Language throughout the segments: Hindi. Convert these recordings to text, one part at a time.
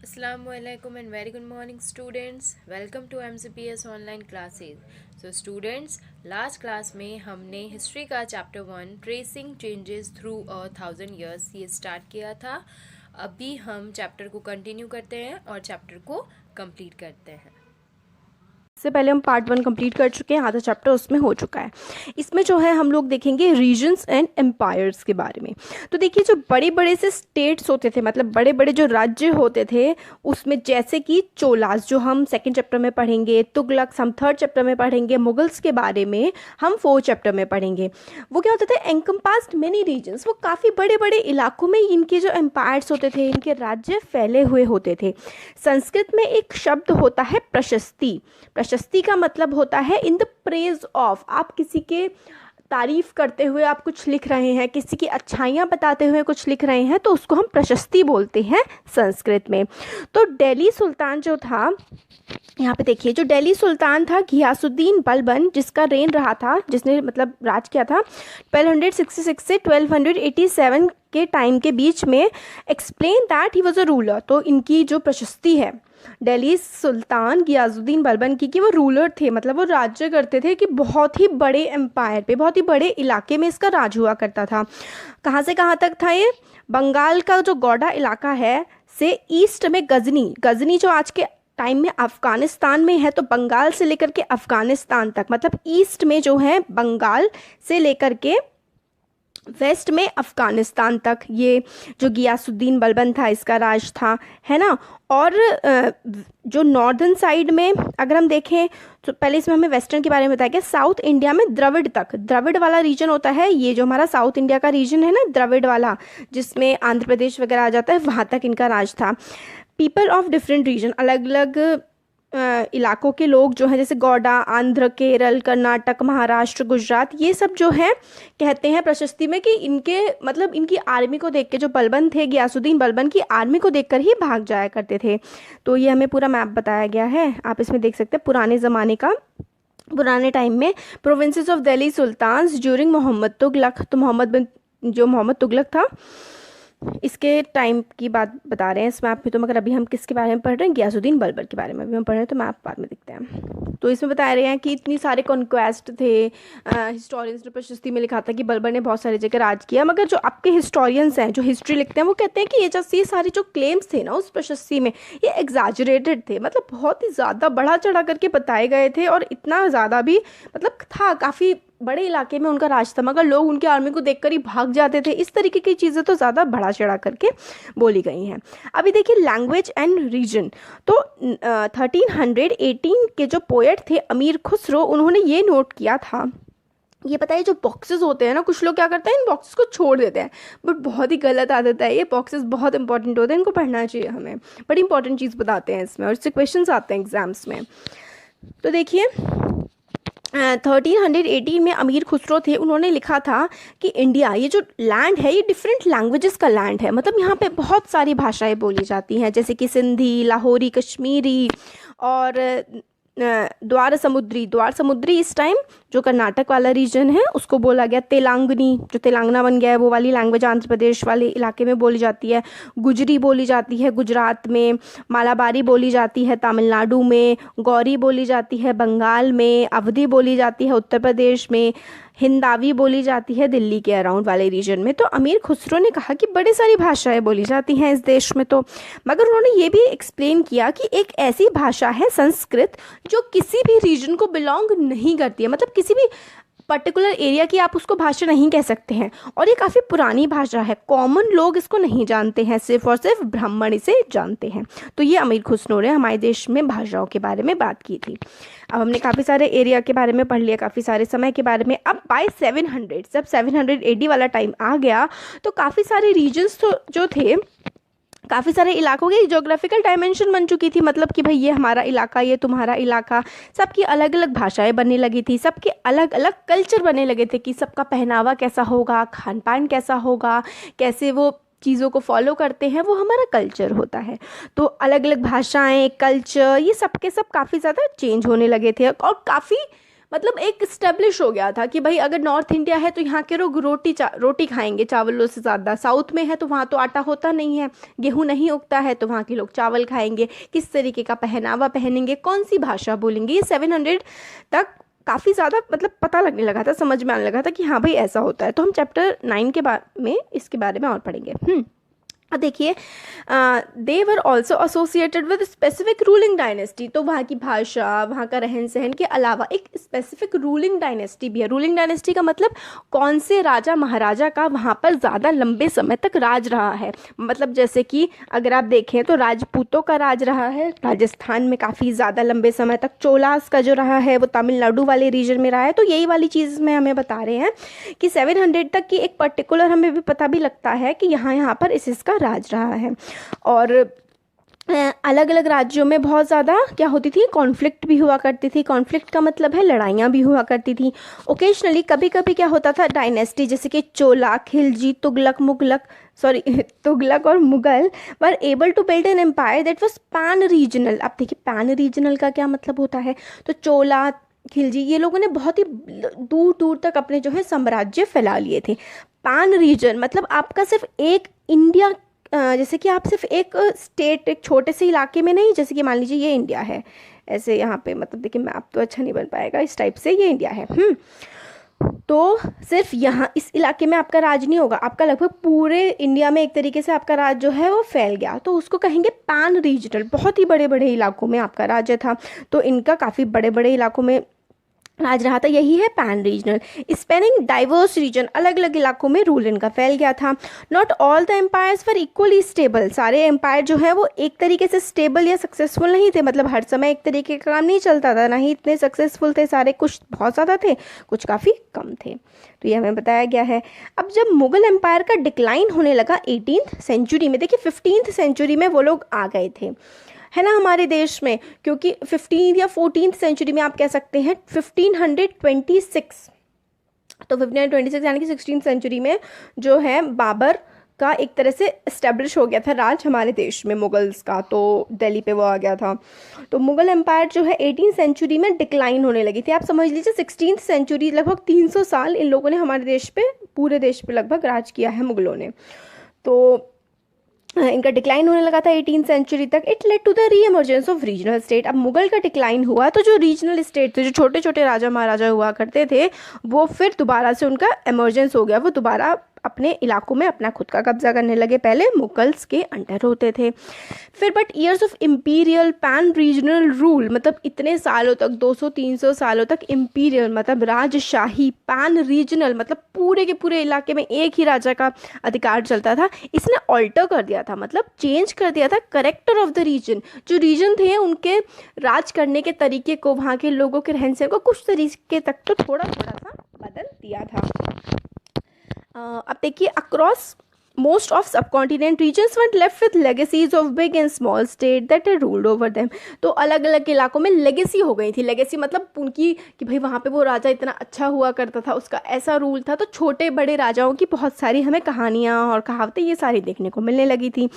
Assalamualaikum and very good morning students. Welcome to MCPS online classes. So students, last class में हमने हिस्ट्री का chapter 1 tracing changes through 1000 years ये स्टार्ट किया था. अभी हम चैप्टर को कंटिन्यू करते हैं और चैप्टर को कंप्लीट करते हैं. इससे पहले हम पार्ट 1 कंप्लीट कर चुके हैं, आधा चैप्टर उसमें हो चुका है. इसमें जो है हम लोग देखेंगे रीजन्स एंड एम्पायर्स के बारे में. तो देखिए, जो बड़े बड़े से स्टेट्स होते थे, मतलब बड़े बड़े जो राज्य होते थे, उसमें जैसे कि चोलास जो हम सेकंड चैप्टर में पढ़ेंगे, तुगलक्स हम थर्ड चैप्टर में पढ़ेंगे, मुगल्स के बारे में हम फोर्थ चैप्टर में पढ़ेंगे. वो क्या होते थे, एनकम्पास्ड मेनी रीजन्स. वो काफ़ी बड़े बड़े इलाकों में इनके जो एम्पायर्स होते थे, इनके राज्य फैले हुए होते थे. संस्कृत में एक शब्द होता है प्रशस्ति. प्रशस्ति का मतलब होता है इन द प्रेज ऑफ. आप किसी के तारीफ करते हुए आप कुछ लिख रहे हैं, किसी की अच्छाइयाँ बताते हुए कुछ लिख रहे हैं, तो उसको हम प्रशस्ति बोलते हैं संस्कृत में. तो दिल्ली सुल्तान जो था, यहाँ पे देखिए, जो दिल्ली सुल्तान था घियासुद्दीन बलबन, जिसका रेन रहा था, जिसने मतलब राज किया था 1266 से 1287 के टाइम के बीच में, explain that he was a ruler. तो इनकी जो प्रशस्ति है दिल्ली सुल्तान गियासुद्दीन बलबन की, कि वो रूलर थे, मतलब वो राज्य करते थे, कि बहुत ही बड़े एम्पायर पे, बहुत ही बड़े इलाके में इसका राज हुआ करता था. कहाँ से कहाँ तक था ये? बंगाल का जो गौडा इलाका है से ईस्ट में गजनी, गजनी जो आज के टाइम में अफ़गानिस्तान में है, तो बंगाल से लेकर के अफ़गानिस्तान तक, मतलब ईस्ट में जो है बंगाल से लेकर के वेस्ट में अफ़गानिस्तान तक, ये जो गियासुद्दीन बलबन था इसका राज था, है ना. और जो नॉर्दर्न साइड में अगर हम देखें, तो पहले इसमें हमें वेस्टर्न के बारे में बताया गया. साउथ इंडिया में द्रविड़ तक, द्रविड़ वाला रीजन होता है ये, जो हमारा साउथ इंडिया का रीजन है ना, द्रविड़ वाला, जिसमें आंध्र प्रदेश वगैरह आ जाता है, वहाँ तक इनका राज था. पीपल ऑफ डिफरेंट रीजन, अलग अलग इलाकों के लोग जो हैं, जैसे गौडा, आंध्र, केरल, कर्नाटक, महाराष्ट्र, गुजरात, ये सब जो है कहते हैं प्रशस्ति में कि इनके मतलब इनकी आर्मी को देख के, जो बलबन थे गियासुद्दीन बलबन की आर्मी को देखकर ही भाग जाया करते थे. तो ये हमें पूरा मैप बताया गया है, आप इसमें देख सकते हैं पुराने ज़माने का, पुराने टाइम में provinces of Delhi sultans during Muhammad Tughlaq. तो मोहम्मद तुगलक था, इसके टाइम की बात बता रहे हैं इस मैप में. तो मगर अभी हम किसके बारे में पढ़ रहे हैं? गियासुद्दीन बलबन के बारे में अभी हम पढ़ रहे हैं, तो मैप बाद में दिखते हैं. तो इसमें बता रहे हैं कि इतनी सारे कॉन्क्वेस्ट थे. हिस्टोरियंस ने प्रशस्ति में लिखा था कि बलबन ने बहुत सारी जगह राज किया, मगर जो आपके हिस्टोरियंस हैं, जो हिस्ट्री लिखते हैं, वो कहते हैं कि ये सारे जो क्लेम्स थे ना उस प्रशस्ति में, ये एग्जैजरेटेड थे, मतलब बहुत ही ज़्यादा बढ़ा चढ़ा करके बताए गए थे. और इतना ज़्यादा भी मतलब था, काफ़ी बड़े इलाके में उनका राज था, मगर लोग उनकी आर्मी को देखकर ही भाग जाते थे. इस तरीके की चीज़ें तो ज़्यादा बढ़ा चढ़ा करके बोली गई हैं. अभी देखिए लैंग्वेज एंड रीजन. तो 1318 के जो पोएट थे अमीर खुसरो, उन्होंने ये नोट किया था, ये पता है, जो बॉक्सेस होते हैं ना, कुछ लोग क्या करते हैं, इन बॉक्सेस को छोड़ देते हैं, बट बहुत ही गलत आदत है. ये बॉक्सेस बहुत इंपॉर्टेंट होते हैं, इनको पढ़ना चाहिए हमें, बड़ी इंपॉर्टेंट चीज़ बताते हैं इसमें, और इससे क्वेश्चंस आते हैं एग्जाम्स में. तो देखिए 1318 में अमीर खुसरो थे, उन्होंने लिखा था कि इंडिया, ये जो लैंड है, ये डिफरेंट लैंग्वेजेस का लैंड है. मतलब यहाँ पे बहुत सारी भाषाएं बोली जाती हैं, जैसे कि सिंधी, लाहौरी, कश्मीरी, और द्वार समुद्री इस टाइम जो कर्नाटक वाला रीजन है उसको बोला गया. तेलंगनी, जो तेलंगाना बन गया है, वो वाली लैंग्वेज आंध्र प्रदेश वाले इलाके में बोली जाती है. गुजरी बोली जाती है गुजरात में, मालाबारी बोली जाती है तमिलनाडु में, गौरी बोली जाती है बंगाल में, अवधी बोली जाती है उत्तर प्रदेश में, हिंदावी बोली जाती है दिल्ली के अराउंड वाले रीजन में. तो अमीर खुसरो ने कहा कि बड़ी सारी भाषाएं बोली जाती हैं इस देश में, तो मगर उन्होंने ये भी एक्सप्लेन किया कि एक ऐसी भाषा है संस्कृत, जो किसी भी रीजन को बिलोंग नहीं करती है, मतलब किसी भी पर्टिकुलर एरिया की आप उसको भाषा नहीं कह सकते हैं, और ये काफ़ी पुरानी भाषा है. कॉमन लोग इसको नहीं जानते हैं, सिर्फ और सिर्फ ब्राह्मण इसे जानते हैं. तो ये अमीर खुसरो ने हमारे देश में भाषाओं के बारे में बात की थी. अब हमने काफ़ी सारे एरिया के बारे में पढ़ लिया, काफ़ी सारे समय के बारे में. अब बाय 700, जब 700 AD वाला टाइम आ गया, तो काफ़ी सारे रीजन्स तो जो थे, काफ़ी सारे इलाकों की जोग्राफिकल डायमेंशन बन चुकी थी, मतलब कि भाई ये हमारा इलाका, ये तुम्हारा इलाका, सबकी अलग अलग भाषाएं बनने लगी थी, सबके अलग अलग कल्चर बनने लगे थे, कि सबका पहनावा कैसा होगा, खान पान कैसा होगा, कैसे वो चीज़ों को फॉलो करते हैं, वो हमारा कल्चर होता है. तो अलग अलग भाषाएं, कल्चर, ये सब के सब काफ़ी ज़्यादा चेंज होने लगे थे, और काफ़ी मतलब एक स्टेब्लिश हो गया था कि भाई अगर नॉर्थ इंडिया है तो यहाँ के लोग रोटी खाएंगे चावलों से ज़्यादा, साउथ में है तो वहाँ तो आटा होता नहीं है, गेहूँ नहीं उगता है तो वहाँ के लोग चावल खाएंगे, किस तरीके का पहनावा पहनेंगे, कौन सी भाषा बोलेंगे, ये 700 तक काफ़ी ज़्यादा मतलब पता लगने लगा था, समझ में आने लगा था कि हाँ भाई ऐसा होता है। तो हम चैप्टर 9 के बारे में इसके बारे में और पढ़ेंगे। अब देखिए, they were also associated with specific ruling dynasty. तो वहाँ की भाषा, वहाँ का रहन सहन के अलावा एक स्पेसिफिक रूलिंग डायनेस्टी भी है। रूलिंग डायनेस्टी का मतलब कौन से राजा महाराजा का वहाँ पर ज़्यादा लंबे समय तक राज रहा है। मतलब जैसे कि अगर आप देखें तो राजपूतों का राज रहा है राजस्थान में काफ़ी ज़्यादा लंबे समय तक, चोलास का जो रहा है वो तमिलनाडु वाले रीजन में रहा है। तो यही वाली चीज़ में हमें बता रहे हैं कि 700 तक की एक पर्टिकुलर हमें भी पता भी लगता है कि यहाँ पर इसका राज रहा है। और अलग अलग राज्यों में बहुत ज़्यादा क्या होती थी, कॉन्फ्लिक्ट भी हुआ करती थी। कॉन्फ्लिक्ट का मतलब है लड़ाइयाँ भी हुआ करती थी। ओकेजनली कभी कभी क्या होता था, डायनेस्टी जैसे कि चोला, खिलजी, तुगलक और Mughal were able to build an empire that was pan regional. अब देखिए पैन रीजनल का क्या मतलब होता है, तो चोला, खिलजी ये लोगों ने बहुत ही दूर दूर तक अपने जो है साम्राज्य फैला लिए थे। पैन रीजन मतलब आपका सिर्फ एक इंडिया, जैसे कि आप सिर्फ एक स्टेट, एक छोटे से इलाके में नहीं, जैसे कि मान लीजिए ये इंडिया है, ऐसे यहाँ पे मतलब देखिए मैप तो अच्छा नहीं बन पाएगा, इस टाइप से ये इंडिया है। तो सिर्फ यहाँ इस इलाके में आपका राज नहीं होगा, आपका लगभग पूरे इंडिया में एक तरीके से आपका राज जो है वो फैल गया, तो उसको कहेंगे पैन रीजनल। बहुत ही बड़े बड़े इलाकों में आपका राज्य था, तो इनका काफ़ी बड़े बड़े इलाकों में राज रहा था, यही है pan regional. Spanning diverse region, अलग अलग इलाकों में रूल इनका फैल गया था। Not all the empires were equally stable, सारे एम्पायर जो है वो एक तरीके से स्टेबल या सक्सेसफुल नहीं थे, मतलब हर समय एक तरीके का काम नहीं चलता था, ना ही इतने सक्सेसफुल थे सारे, कुछ बहुत ज़्यादा थे, कुछ काफ़ी कम थे। तो ये हमें बताया गया है। अब जब मुगल एम्पायर का डिक्लाइन होने लगा 18th सेंचुरी में, देखिए 15th सेंचुरी में वो लोग आ गए थे, है ना, हमारे देश में, क्योंकि 15th या 14th सेंचुरी में आप कह सकते हैं 1526, तो 1526 यानी कि 16th सेंचुरी में जो है बाबर का एक तरह से इस्टेब्लिश हो गया था राज हमारे देश में मुगल्स का, तो दिल्ली पे वो आ गया था। तो मुगल एम्पायर जो है 18th सेंचुरी में डिक्लाइन होने लगी थी। आप समझ लीजिए 16th सेंचुरी, लगभग 300 साल इन लोगों ने हमारे देश पे, पूरे देश पे लगभग राज किया है मुगलों ने। तो इनका डिक्लाइन होने लगा था 18th सेंचुरी तक। इट लेड टू द री एमर्जेंस ऑफ रीजनल स्टेट। अब मुगल का डिक्लाइन हुआ तो जो रीजनल स्टेट थे, जो छोटे छोटे राजा महाराजा हुआ करते थे, वो फिर दोबारा से उनका एमर्जेंस हो गया, वो दोबारा अपने इलाकों में अपना खुद का कब्जा करने लगे। पहले मुगल्स के अंडर होते थे। फिर but years of imperial pan regional rule, मतलब इतने सालों तक, 200-300 सालों तक इम्पीरियल मतलब राजशाही, पैन रीजनल मतलब पूरे के पूरे इलाके में एक ही राजा का अधिकार चलता था, इसने ऑल्टर कर दिया था, मतलब चेंज कर दिया था करेक्टर ऑफ द रीजन। जो रीजन थे उनके राज करने के तरीके को, वहाँ के लोगों के रहन सहन को कुछ तरीके तक तो थोड़ा थोड़ा सा बदल दिया था। अब देखिए, across most of subcontinent regions were left with legacies of big and small state that had ruled over them। तो अलग अलग इलाकों में लेगेसी हो गई थी। लेगेसी मतलब उनकी कि भाई वहाँ पे वो राजा इतना अच्छा हुआ करता था, उसका ऐसा रूल था, तो छोटे बड़े राजाओं की बहुत सारी हमें कहानियाँ और कहावतें ये सारी देखने को मिलने लगी थी।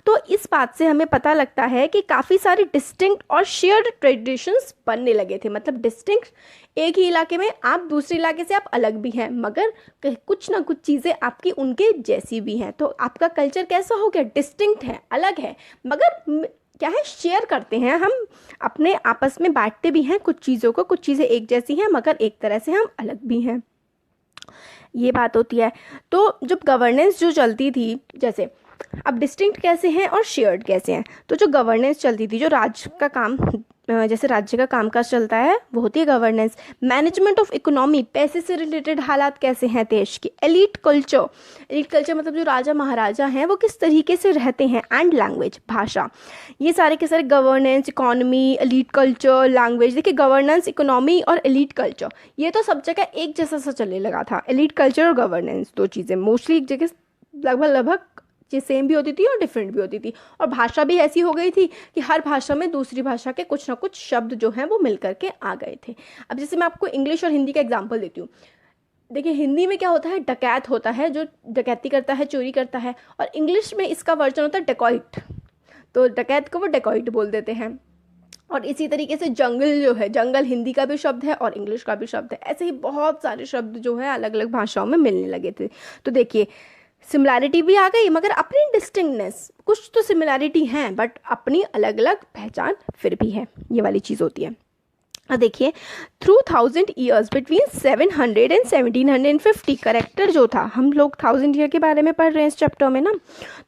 तो इस बात से हमें पता लगता है कि काफ़ी सारी डिस्टिंक्ट और शेयर्ड ट्रेडिशंस बनने लगे थे। मतलब डिस्टिंक्ट, एक ही इलाके में आप दूसरे इलाके से आप अलग भी हैं, मगर कुछ ना कुछ चीज़ें आपकी उनके जैसी भी हैं। तो आपका कल्चर कैसा हो गया, डिस्टिंक्ट है, अलग है, मगर क्या है, शेयर करते हैं, हम अपने आपस में बांटते भी हैं कुछ चीज़ों को, कुछ चीज़ें एक जैसी हैं मगर एक तरह से हम अलग भी हैं, ये बात होती है। तो जब गवर्नेंस जो चलती थी, जैसे अब डिस्टिंक्ट कैसे हैं और शेयर्ड कैसे हैं, तो जो गवर्नेंस चलती थी, जो राज्य का काम, जैसे राज्य का कामकाज चलता है, वो होती है गवर्नेंस। मैनेजमेंट ऑफ इकोनॉमी, पैसे से रिलेटेड हालात कैसे हैं देश की। एलीट कल्चर, एलीट कल्चर मतलब जो राजा महाराजा हैं वो किस तरीके से रहते हैं। एंड लैंग्वेज, भाषा, ये सारे के सारे governance, economy, elite culture, language. देखिए गवर्नेंस, इकोनॉमी और एलीट कल्चर ये तो सब जगह एक जैसा सा चलने लगा था। एलीट कल्चर और गवर्नेंस दो चीज़ें मोस्टली एक जगह लगभग चीज़ सेम भी होती थी और डिफरेंट भी होती थी। और भाषा भी ऐसी हो गई थी कि हर भाषा में दूसरी भाषा के कुछ ना कुछ शब्द जो हैं वो मिल करके आ गए थे। अब जैसे मैं आपको इंग्लिश और हिंदी का एग्जांपल देती हूँ। देखिए हिंदी में क्या होता है, डकैत होता है, जो डकैती करता है, चोरी करता है, और इंग्लिश में इसका वर्जन होता है डेकॉइट, तो डकैत को वो डेकॉइट बोल देते हैं। और इसी तरीके से जंगल जो है, जंगल हिंदी का भी शब्द है और इंग्लिश का भी शब्द है। ऐसे ही बहुत सारे शब्द जो है अलग अलग भाषाओं में मिलने लगे थे। तो देखिए सिमिलैरिटी भी आ गई, मगर अपनी डिस्टिंक्टनेस, कुछ तो सिमिलैरिटी हैं बट अपनी अलग अलग पहचान फिर भी है, ये वाली चीज़ होती है। अब देखिए through 1000 years between 700 and 1750 character जो था, हम लोग 1000 ईयर के बारे में पढ़ रहे हैं इस चैप्टर में ना,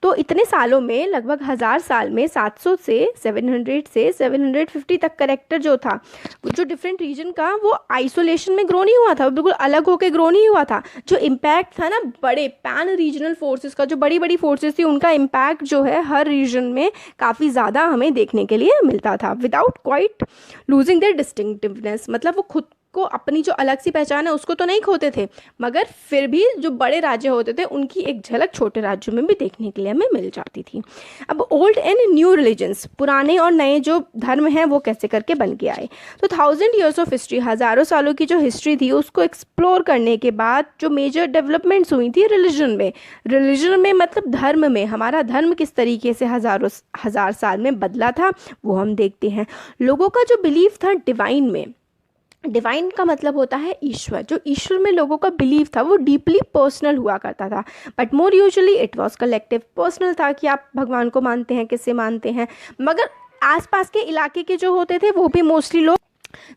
तो इतने सालों में लगभग 1000 साल में 700 से 700 से 750 तक करेक्टर जो था, जो डिफरेंट रीजन का, वो आइसोलेशन में ग्रो नहीं हुआ था, वो बिल्कुल अलग होकर ग्रो नहीं हुआ था। जो इम्पैक्ट था ना बड़े पैन रीजनल फोर्सेस का, जो बड़ी बड़ी फोर्सेस थी, उनका इम्पैक्ट जो है हर रीजन में काफ़ी ज़्यादा हमें देखने के लिए मिलता था, without quite losing their distinctiveness. मतलब वो खुद को अपनी जो अलग सी पहचान है उसको तो नहीं खोते थे, मगर फिर भी जो बड़े राज्य होते थे उनकी एक झलक छोटे राज्यों में भी देखने के लिए हमें मिल जाती थी। अब ओल्ड एंड न्यू रिलीजन्स, पुराने और नए जो धर्म हैं वो कैसे करके बन के आए। तो 1000 ईयर्स ऑफ हिस्ट्री, हज़ारों सालों की जो हिस्ट्री थी उसको एक्सप्लोर करने के बाद जो मेजर डेवलपमेंट्स हुई थी रिलीजन में मतलब धर्म में, हमारा धर्म किस तरीके से हजार साल में बदला था वो हम देखते हैं। लोगों का जो बिलीफ था डिवाइन में, डिवाइन का मतलब होता है ईश्वर, जो ईश्वर में लोगों का बिलीव था वो डीपली पर्सनल हुआ करता था, but more usually it was collective. Personal था कि आप भगवान को मानते हैं, किससे मानते हैं, मगर आसपास के इलाके के जो होते थे वो भी मोस्टली लोग।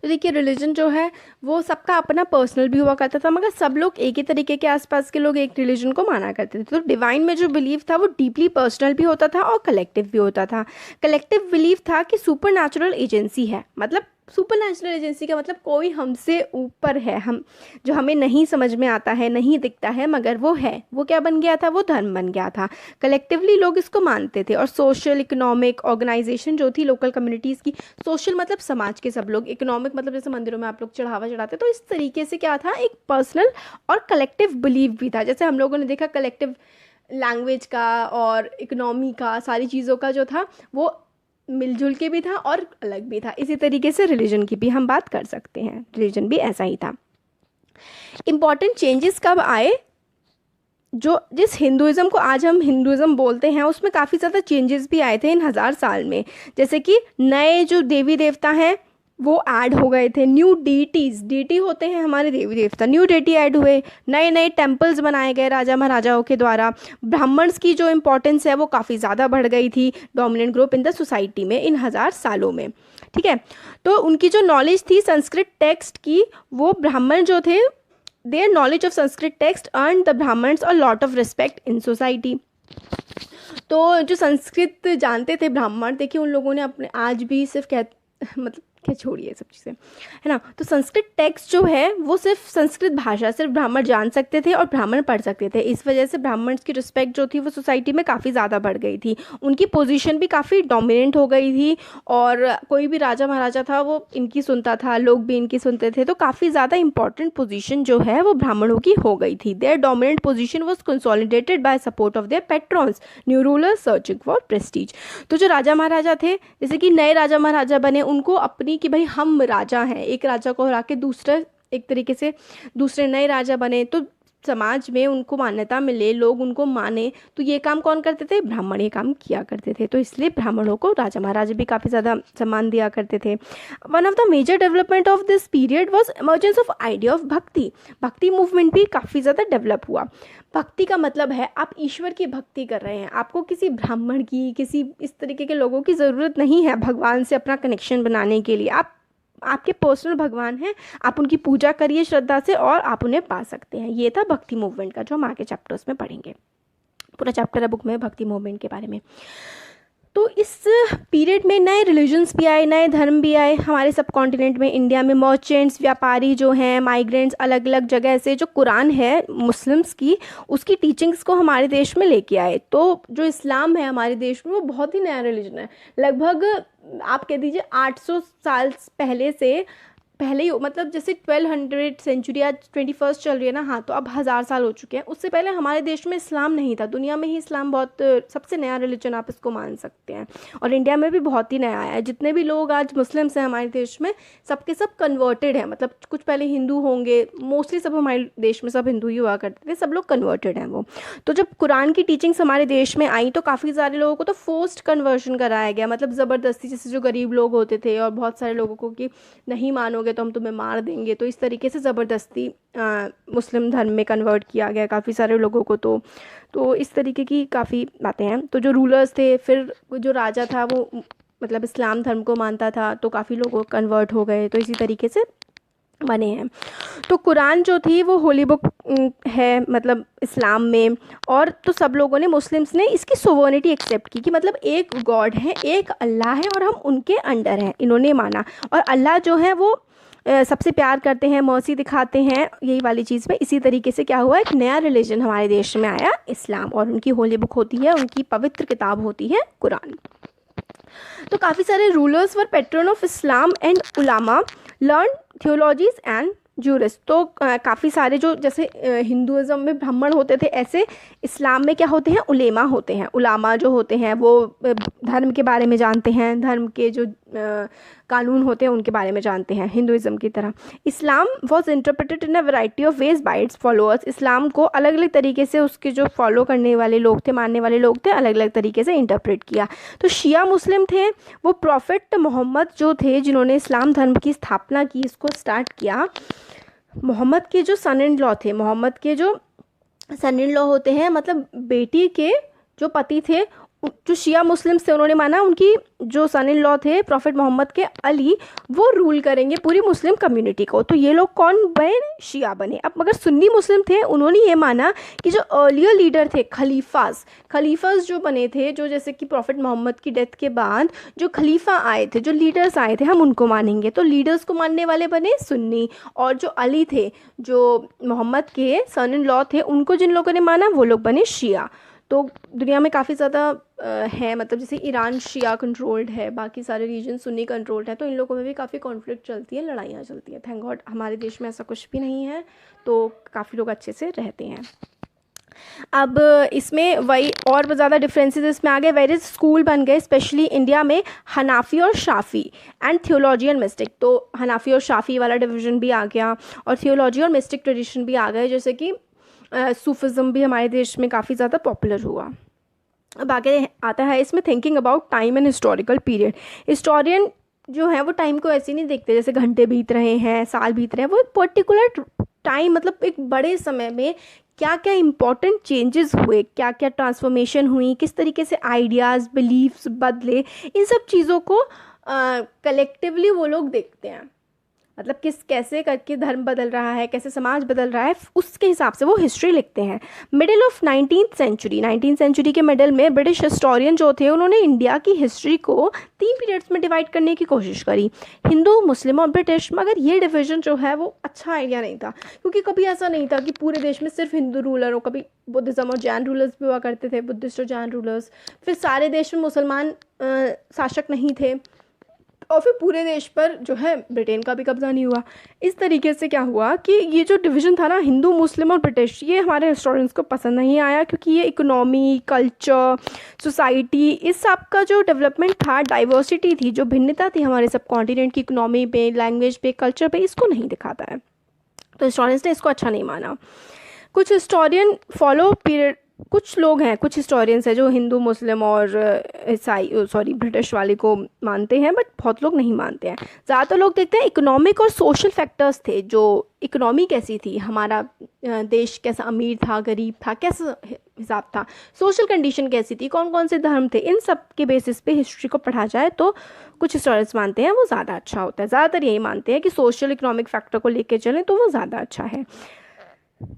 तो देखिए रिलीजन जो है वो सबका अपना पर्सनल भी हुआ करता था, मगर सब लोग एक ही तरीके के आसपास के लोग एक रिलीजन को माना करते थे। तो डिवाइन में जो बिलीव था वो डीपली पर्सनल भी होता था और कलेक्टिव भी होता था। कलेक्टिव बिलीव था कि सुपर नेचुरल एजेंसी है, मतलब सुपर नेचुरल एजेंसी का मतलब कोई हमसे ऊपर है, हम जो हमें नहीं समझ में आता है, नहीं दिखता है, मगर वो है। वो क्या बन गया था, वो धर्म बन गया था। कलेक्टिवली लोग इसको मानते थे। और सोशल इकोनॉमिक ऑर्गेनाइजेशन जो थी लोकल कम्युनिटीज़ की, सोशल मतलब समाज के सब लोग, इकोनॉमिक मतलब जैसे मंदिरों में आप लोग चढ़ावा चढ़ाते, तो इस तरीके से क्या था, एक पर्सनल और कलेक्टिव बिलीव भी था। जैसे हम लोगों ने देखा कलेक्टिव लैंग्वेज का और इकोनॉमी का, सारी चीज़ों का जो था वो मिलजुल के भी था और अलग भी था। इसी तरीके से रिलीजन की भी हम बात कर सकते हैं, रिलीजन भी ऐसा ही था। इम्पॉर्टेंट चेंजेस कब आए, जो जिस हिंदुज़म को आज हम हिंदुज़म बोलते हैं उसमें काफ़ी ज़्यादा चेंजेस भी आए थे इन 1000 साल में। जैसे कि नए जो देवी देवता हैं वो ऐड हो गए थे, न्यू डीटीज़, डीटी होते हैं हमारे देवी देवता, न्यू डीटी ऐड हुए, नए नए टेम्पल्स बनाए गए राजा महाराजाओं के द्वारा। ब्राह्मण्स की जो इम्पोर्टेंस है वो काफ़ी ज़्यादा बढ़ गई थी, dominant group in the society में इन 1000 सालों में। ठीक है, तो उनकी जो नॉलेज थी संस्कृत टेक्स्ट की, वो ब्राह्मण जो थे, their knowledge of Sanskrit text earn the Brahmins a lot of respect in society. तो जो संस्कृत जानते थे ब्राह्मण, देखिए उन लोगों ने अपने आज भी सिर्फ मतलब क्या छोड़िए सब चीज़ें, है ना। तो संस्कृत टेक्स्ट जो है वो सिर्फ संस्कृत भाषा सिर्फ ब्राह्मण जान सकते थे और ब्राह्मण पढ़ सकते थे। इस वजह से ब्राह्मण्स की रिस्पेक्ट जो थी वो सोसाइटी में काफ़ी ज़्यादा बढ़ गई थी, उनकी पोजीशन भी काफ़ी डोमिनेंट हो गई थी, और कोई भी राजा महाराजा था वो इनकी सुनता था, लोग भी इनकी सुनते थे। तो काफ़ी ज़्यादा इंपॉर्टेंट पोजीशन जो है वो ब्राह्मणों की हो गई थी। Their dominant position was consolidated by support of their patrons, new rulers searching for prestige. तो जो राजा महाराजा थे, जैसे कि नए राजा महाराजा बने, उनको अपनी कि भाई हम राजा हैं, एक राजा को हरा के दूसरा, एक तरीके से दूसरे नए राजा बने, तो समाज में उनको मान्यता मिले, लोग उनको माने, तो ये काम कौन करते थे, ब्राह्मण ये काम किया करते थे। तो इसलिए ब्राह्मणों को राजा महाराजा भी काफ़ी ज़्यादा सम्मान दिया करते थे। One of the major development of this period was emergence of idea of bhakti. Bhakti movement भी काफ़ी ज़्यादा डेवलप हुआ। भक्ति का मतलब है आप ईश्वर की भक्ति कर रहे हैं, आपको किसी ब्राह्मण की, किसी इस तरीके के लोगों की ज़रूरत नहीं है भगवान से अपना कनेक्शन बनाने के लिए। आप आपके पर्सनल भगवान हैं, आप उनकी पूजा करिए श्रद्धा से और आप उन्हें पा सकते हैं। ये था भक्ति मूवमेंट का, जो हम आगे चैप्टर्स में पढ़ेंगे। पूरा चैप्टर है बुक में भक्ति मूवमेंट के बारे में। तो इस पीरियड में नए रिलीजन्स भी आए, नए धर्म भी आए हमारे सब कॉन्टिनेंट में। इंडिया में मर्चेंट्स, व्यापारी जो हैं, माइग्रेंट्स अलग अलग जगह से, जो कुरान है मुस्लिम्स की, उसकी टीचिंग्स को हमारे देश में लेके आए। तो जो इस्लाम है हमारे देश में वो बहुत ही नया रिलीजन है। लगभग आप कह दीजिए 800 साल पहले से पहले ही मतलब जैसे 1200 सेंचुरी आज 21st चल रही है ना, हाँ, तो अब 1000 साल हो चुके हैं। उससे पहले हमारे देश में इस्लाम नहीं था, दुनिया में ही इस्लाम बहुत सबसे नया रिलीजन आप इसको मान सकते हैं, और इंडिया में भी बहुत ही नया आया है। जितने भी लोग आज मुस्लिम्स हैं हमारे देश में, सबके सब कन्वर्टेड हैं, मतलब कुछ पहले हिंदू होंगे, मोस्टली सब हमारे देश में सब हिंदू ही हुआ करते थे, सब लोग कन्वर्टेड हैं वो। तो जब कुरान की टीचिंग्स हमारे देश में आई तो काफ़ी सारे लोगों को तो फोर्स्ड कन्वर्शन कराया गया, मतलब ज़बरदस्ती, जैसे जो गरीब लोग होते थे और बहुत सारे लोगों को कि नहीं मानोगे तो हम तुम्हें मार देंगे, तो इस तरीके से ज़बरदस्ती मुस्लिम धर्म में कन्वर्ट किया गया काफ़ी सारे लोगों को। तो इस तरीके की काफ़ी बातें हैं। तो जो रूलर्स थे, फिर जो राजा था वो मतलब इस्लाम धर्म को मानता था, तो काफ़ी लोग कन्वर्ट हो गए, तो इसी तरीके से बने हैं। तो कुरान जो थी वो होली बुक है मतलब इस्लाम में, और तो सब लोगों ने, मुस्लिम्स ने इसकी सोवर्निटी एक्सेप्ट की कि मतलब एक गॉड है, एक अल्लाह है और हम उनके अंडर हैं, इन्होंने माना। और अल्लाह जो है वो सबसे प्यार करते हैं, मर्सी दिखाते हैं, यही वाली चीज़ में। इसी तरीके से क्या हुआ, एक नया रिलीजन हमारे देश में आया, इस्लाम, और उनकी होली बुक होती है, उनकी पवित्र किताब होती है कुरान। तो काफ़ी सारे rulers were patron of Islam and ulama learn theologies and jurist. तो काफ़ी सारे जो जैसे हिंदुज़म में ब्राह्मण होते थे, ऐसे इस्लाम में क्या होते हैं, उलेमा होते हैं। उलामा जो होते हैं वो धर्म के बारे में जानते हैं, धर्म के जो कानून होते हैं उनके बारे में जानते हैं, हिंदुज़म की तरह। Islam was interpreted in a variety of ways by its followers. Islam को अलग अलग तरीके से उसके जो फॉलो करने वाले लोग थे, मानने वाले लोग थे, अलग अलग तरीके से इंटरप्रेट किया। तो शिया मुस्लिम थे, वो प्रॉफिट मोहम्मद जो थे, जिन्होंने इस्लाम धर्म की स्थापना की, इसको स्टार्ट किया। मोहम्मद के जो सन इन लॉ थे, मोहम्मद के जो सन इन लॉ होते हैं, मतलब बेटी के जो पति थे, जो शिया मुस्लिम्स थे, उन्होंने माना उनकी जो सन इन लॉ थे प्रॉफिट मोहम्मद के अली, वो रूल करेंगे पूरी मुस्लिम कम्युनिटी को। तो ये लोग कौन बने, शिया बने। अब मगर सुन्नी मुस्लिम थे, उन्होंने ये माना कि जो अर्लियर लीडर थे, खलीफाज जो बने थे, जो जैसे कि प्रॉफिट मोहम्मद की डेथ के बाद जो खलीफा आए थे, जो लीडर्स आए थे, हम उनको मानेंगे। तो लीडर्स को मानने वाले बने सुन्नी, और जो अली थे, जो मोहम्मद के सन इन लॉ थे, उनको जिन लोगों ने माना वो लोग बने शिया। तो दुनिया में काफ़ी ज़्यादा है, मतलब जैसे ईरान शिया कंट्रोल्ड है, बाकी सारे रीजन सुन्नी कंट्रोल्ड है, तो इन लोगों में भी काफ़ी कॉन्फ्लिक्ट चलती है, लड़ाइयाँ चलती हैं। थैंक गॉड हमारे देश में ऐसा कुछ भी नहीं है, तो काफ़ी लोग अच्छे से रहते हैं। अब इसमें वही और ज़्यादा डिफरेंसेस इसमें आ गए, वेरियस स्कूल बन गए, स्पेशली इंडिया में हनाफी और शाफ़ी एंड थियोलॉजी एंड मिस्टिक। तो हनाफी और शाफ़ी वाला डिवीजन भी आ गया, और थियोलॉजी और मिस्टिक ट्रेडिशन भी आ गए, जैसे कि सूफिज़म भी हमारे देश में काफ़ी ज़्यादा पॉपुलर हुआ। अब आगे आता है इसमें thinking about time and historical period. Historian जो है वो टाइम को ऐसे नहीं देखते जैसे घंटे बीत रहे हैं, साल बीत रहे हैं, वो एक पर्टिकुलर टाइम, मतलब एक बड़े समय में क्या क्या इम्पोर्टेंट चेंजेस हुए, क्या क्या ट्रांसफॉर्मेशन हुई, किस तरीके से आइडियाज़, बिलीव्स बदले, इन सब चीज़ों को कलेक्टिवली वो लोग देखते हैं। मतलब कैसे करके धर्म बदल रहा है, कैसे समाज बदल रहा है, उसके हिसाब से वो हिस्ट्री लिखते हैं। मिडिल ऑफ 19th सेंचुरी के मिडिल में ब्रिटिश हिस्टोरियन जो थे, उन्होंने इंडिया की हिस्ट्री को 3 पीरियड्स में डिवाइड करने की कोशिश करी, हिंदू, मुस्लिम और ब्रिटिश। मगर ये डिवीजन जो है वो अच्छा आइडिया नहीं था, क्योंकि कभी ऐसा नहीं था कि पूरे देश में सिर्फ हिंदू रूलर हो, कभी बुद्धिज़्म और जैन रूलर्स भी हुआ करते थे, बुद्धिस्ट और जैन रूलर्स। फिर सारे देश में मुसलमान शासक नहीं थे, और फिर पूरे देश पर जो है ब्रिटेन का भी कब्ज़ा नहीं हुआ। इस तरीके से क्या हुआ कि ये जो डिवीज़न था ना, हिंदू, मुस्लिम और ब्रिटिश, ये हमारे हिस्टोरियंस को पसंद नहीं आया, क्योंकि ये इकोनॉमी, कल्चर, सोसाइटी, इस सब का जो डेवलपमेंट था, डाइवर्सिटी थी, जो भिन्नता थी हमारे सब कॉन्टिनेंट की, इकोनॉमी पे, लैंग्वेज पे, कल्चर पे, इसको नहीं दिखाता है। तो हिस्टोरियंस ने इसको अच्छा नहीं माना। कुछ हिस्टोरियन फॉलो पीरियड, कुछ लोग हैं, कुछ हिस्टोरियंस हैं जो हिंदू, मुस्लिम और ब्रिटिश वाले को मानते हैं, बट बहुत लोग नहीं मानते हैं। ज़्यादातर लोग देखते हैं इकोनॉमिक और सोशल फैक्टर्स थे, जो इकोनॉमी कैसी थी, हमारा देश कैसा अमीर था, गरीब था, कैसा हिसाब था, सोशल कंडीशन कैसी थी, कौन कौन से धर्म थे, इन सब के बेसिस पे हिस्ट्री को पढ़ा जाए तो कुछ हिस्टोरियंस मानते हैं वो ज़्यादा अच्छा होता है। ज़्यादातर यही मानते हैं कि सोशल इकोनॉमिक फैक्टर को लेके चलें तो वो ज़्यादा अच्छा है।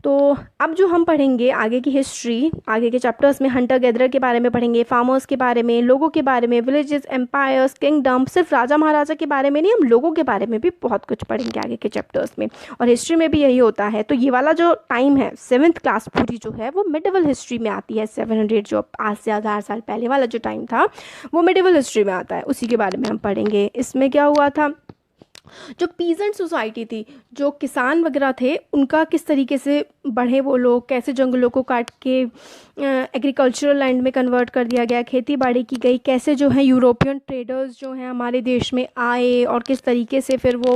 तो अब जो हम पढ़ेंगे आगे की हिस्ट्री, आगे के चैप्टर्स में हंटर गैदरर के बारे में पढ़ेंगे, फार्मर्स के बारे में, लोगों के बारे में, विलेजेस, एम्पायर्स, किंगडम, सिर्फ राजा महाराजा के बारे में नहीं, हम लोगों के बारे में भी बहुत कुछ पढ़ेंगे आगे के चैप्टर्स में। और हिस्ट्री में भी यही होता है। तो ये वाला जो टाइम है 7th क्लास पूरी जो है वो मिडिवल हिस्ट्री में आती है। 700 जो आज से 1000 साल पहले वाला जो टाइम था वो मिडिवल हिस्ट्री में आता है, उसी के बारे में हम पढ़ेंगे। इसमें क्या हुआ था, जो पीजेंट सोसाइटी थी, जो किसान वगैरह थे, उनका किस तरीके से बढ़े वो लोग, कैसे जंगलों को काट के एग्रीकल्चरल लैंड में कन्वर्ट कर दिया गया, खेती बाड़ी की गई, कैसे जो है यूरोपियन ट्रेडर्स जो हैं हमारे देश में आए और किस तरीके से फिर वो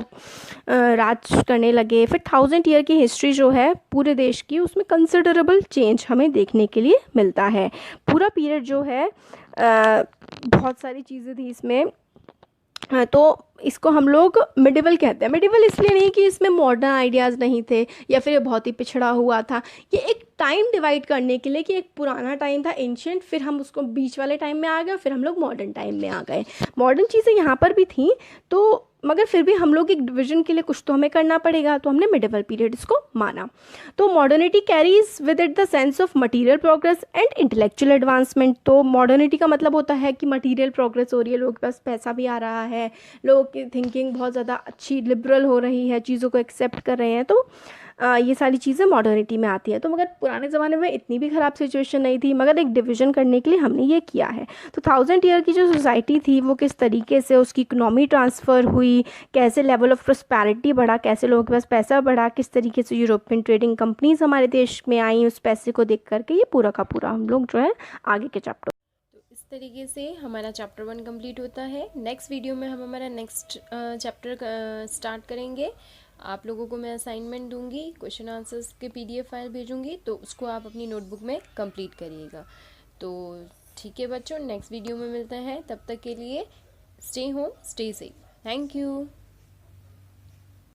राज करने लगे। फिर 1000 ईयर की हिस्ट्री जो है पूरे देश की, उसमें कंसिडरेबल चेंज हमें देखने के लिए मिलता है। पूरा पीरियड जो है बहुत सारी चीज़ें थी इसमें। तो इसको हम लोग मिडिवल कहते हैं। मिडिवल इसलिए नहीं कि इसमें मॉडर्न आइडियाज़ नहीं थे या फिर ये बहुत ही पिछड़ा हुआ था, ये एक टाइम डिवाइड करने के लिए कि एक पुराना टाइम था एंशियंट, फिर हम उसको बीच वाले टाइम में आ गए, फिर हम लोग मॉडर्न टाइम में आ गए। मॉडर्न चीज़ें यहाँ पर भी थी, तो मगर फिर भी हम लोग एक डिवीजन के लिए कुछ तो हमें करना पड़ेगा, तो हमने मिडिवल पीरियड इसको माना। तो modernity carries with it the sense of material progress and intellectual advancement. तो मॉडर्निटी का मतलब होता है कि मटेरियल प्रोग्रेस हो रही है, लोगों के पास पैसा भी आ रहा है, लोगों की थिंकिंग बहुत ज़्यादा अच्छी लिबरल हो रही है, चीज़ों को एक्सेप्ट कर रहे हैं, तो ये सारी चीज़ें मॉडर्निटी में आती है। तो मगर पुराने ज़माने में इतनी भी ख़राब सिचुएशन नहीं थी, मगर एक डिवीज़न करने के लिए हमने ये किया है। तो 1000 ईयर की जो सोसाइटी थी वो किस तरीके से उसकी इकोनॉमी ट्रांसफ़र हुई, कैसे लेवल ऑफ प्रॉस्पेरिटी बढ़ा, कैसे लोगों के पास पैसा बढ़ा, किस तरीके से यूरोपियन ट्रेडिंग कंपनीज हमारे देश में आई, उस पैसे को देख करके ये पूरा का पूरा हम लोग जो है आगे के चैप्टर। तो इस तरीके से हमारा चैप्टर 1 कंप्लीट होता है। नेक्स्ट वीडियो में हम हमारा नेक्स्ट चैप्टर स्टार्ट करेंगे। आप लोगों को मैं असाइनमेंट दूंगी, क्वेश्चन आंसर्स के PDF फाइल भेजूंगी, तो उसको आप अपनी नोटबुक में कंप्लीट करिएगा। तो ठीक है बच्चों, नेक्स्ट वीडियो में मिलते हैं। तब तक के लिए stay home, stay safe. Thank you.